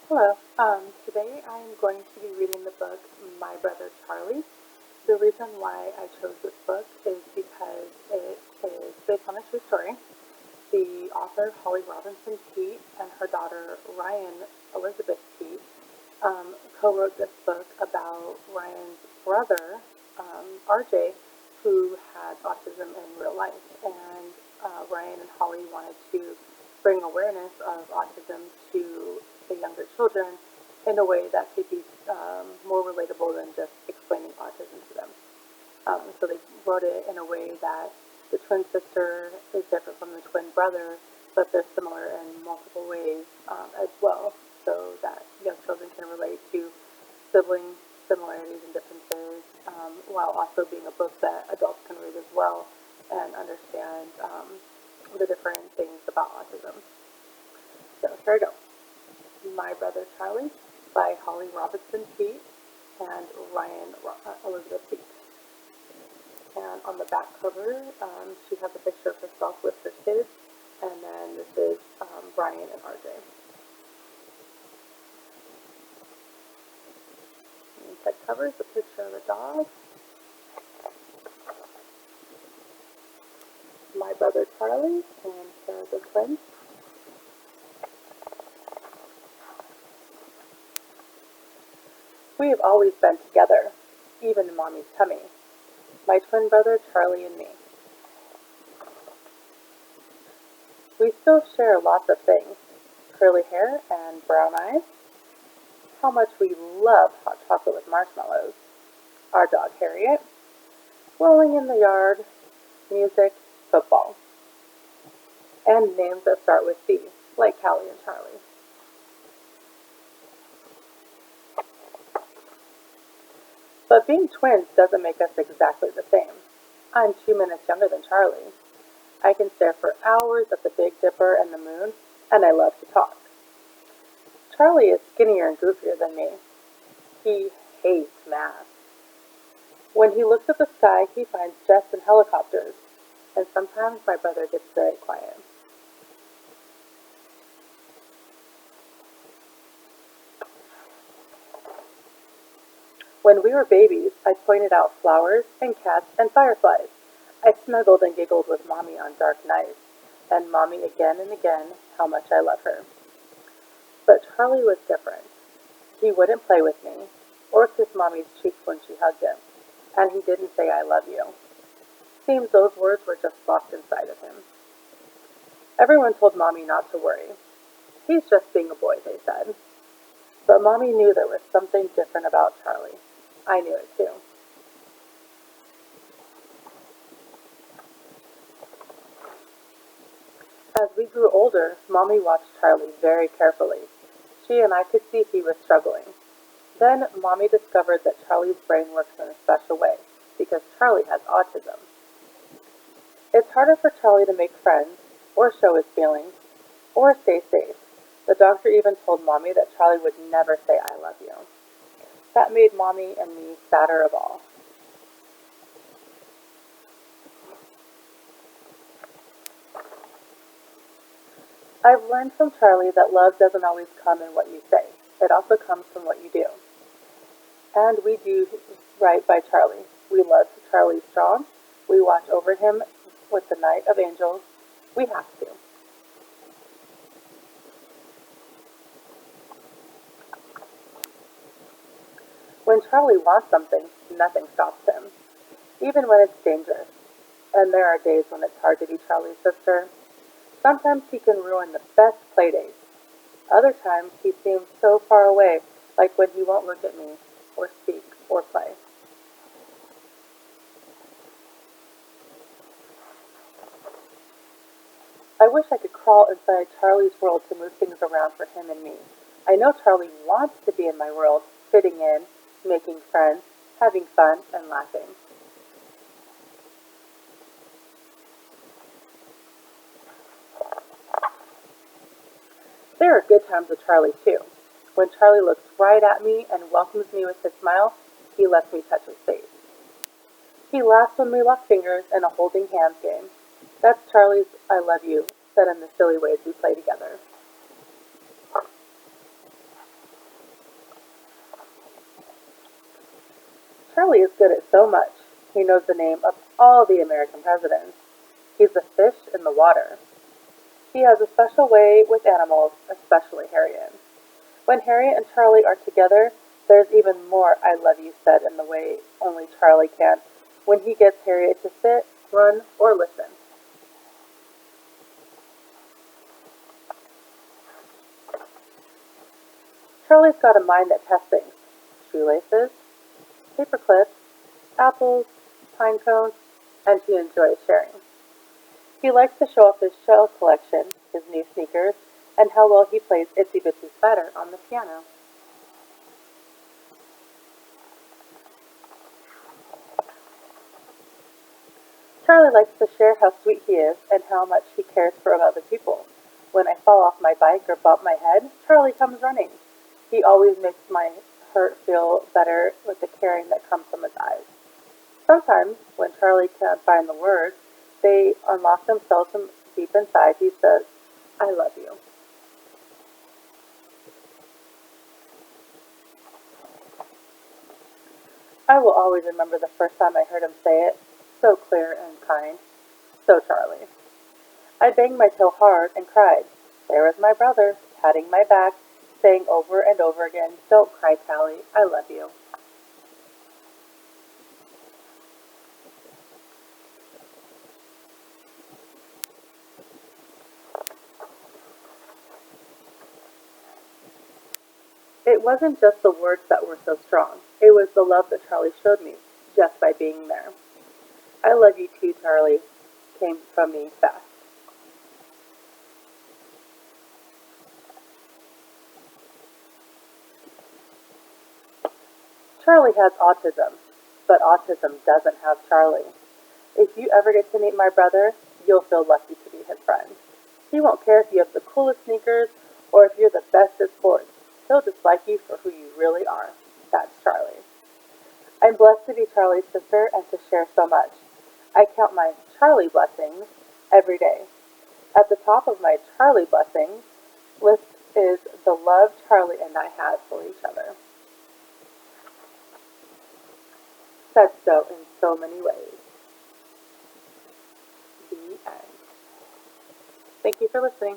Hello. Today I'm going to be reading the book My Brother Charlie. The reason why I chose this book is because it is based on a true story. The author, Holly Robinson Peete, and her daughter, Ryan Elizabeth Peete, co-wrote this book about Ryan's brother, RJ, who had autism in real life. And Ryan and Holly wanted to bring awareness of autism to the younger children in a way that could be more relatable than just explaining autism to them. So they wrote it in a way that the twin sister is different from the twin brother, but they're similar in multiple ways as well, so that young children can relate to sibling similarities and differences, while also being a book that adults can read as well and understand the different things about autism. So here we go. My Brother Charlie by Holly Robinson Peete and Ryan Elizabeth Peete. And on the back cover, she has a picture of herself with her kids, and then this is Brian and RJ. And the cover is a picture of a dog. My Brother Charlie and Sarah the twins. We have always been together, even in Mommy's tummy. My twin brother Charlie and me. We still share lots of things. Curly hair and brown eyes. How much we love hot chocolate with marshmallows. Our dog Harriet. Rolling in the yard. Music. Football. And names that start with C, like Callie and Charlie. But being twins doesn't make us exactly the same. I'm 2 minutes younger than Charlie. I can stare for hours at the Big Dipper and the moon, and I love to talk. Charlie is skinnier and goofier than me. He hates math. When he looks at the sky, he finds jets and helicopters, and sometimes my brother gets very quiet. When we were babies, I pointed out flowers and cats and fireflies. I snuggled and giggled with Mommy on dark nights, and Mommy again and again how much I love her. But Charlie was different. He wouldn't play with me, or kiss Mommy's cheeks when she hugged him, and he didn't say I love you. Seems those words were just locked inside of him. Everyone told Mommy not to worry. He's just being a boy, they said. But Mommy knew there was something different about Charlie. I knew it too. As we grew older, Mommy watched Charlie very carefully. She and I could see he was struggling. Then Mommy discovered that Charlie's brain works in a special way, because Charlie has autism. It's harder for Charlie to make friends, or show his feelings, or stay safe. The doctor even told Mommy that Charlie would never say I love you. That made Mommy and me sadder of all. I've learned from Charlie that love doesn't always come in what you say. It also comes from what you do. And we do right by Charlie. We love Charlie strong. We watch over him with the night of angels. We have to. When Charlie wants something, nothing stops him, even when it's dangerous. And there are days when it's hard to be Charlie's sister. Sometimes he can ruin the best playdates. Other times he seems so far away, like when he won't look at me, or speak, or play. I wish I could crawl inside Charlie's world to move things around for him and me. I know Charlie wants to be in my world, fitting in, making friends, having fun, and laughing. There are good times with Charlie, too. When Charlie looks right at me and welcomes me with his smile, he lets me touch his face. He laughs when we lock fingers in a holding hands game. That's Charlie's I love you, said in the silly ways we play together. Charlie is good at so much. He knows the name of all the American presidents. He's a fish in the water. He has a special way with animals, especially Harriet. When Harriet and Charlie are together, there's even more I love you said in the way only Charlie can when he gets Harriet to sit, run, or listen. Charlie's got a mind that tests things. Shoelaces, paper clips, apples, pine cones, and he enjoys sharing. He likes to show off his shell collection, his new sneakers, and how well he plays Itsy Bitsy Spider on the piano. Charlie likes to share how sweet he is and how much he cares for other people. When I fall off my bike or bump my head, Charlie comes running. He always makes my hurt feel better with the caring that comes from his eyes. Sometimes, when Charlie can't find the words, they unlock themselves from deep inside. He says, I love you. I will always remember the first time I heard him say it, so clear and kind, so Charlie. I banged my toe hard and cried. There was my brother, patting my back, saying over and over again, don't cry, Callie, I love you. It wasn't just the words that were so strong. It was the love that Charlie showed me, just by being there. I love you too, Charlie, came from me fast. Charlie has autism, but autism doesn't have Charlie. If you ever get to meet my brother, you'll feel lucky to be his friend. He won't care if you have the coolest sneakers or if you're the best at sports. He'll just like you for who you really are. That's Charlie. I'm blessed to be Charlie's sister and to share so much. I count my Charlie blessings every day. At the top of my Charlie blessings list is the love Charlie and I have for each other. Said so in so many ways. The end. Thank you for listening.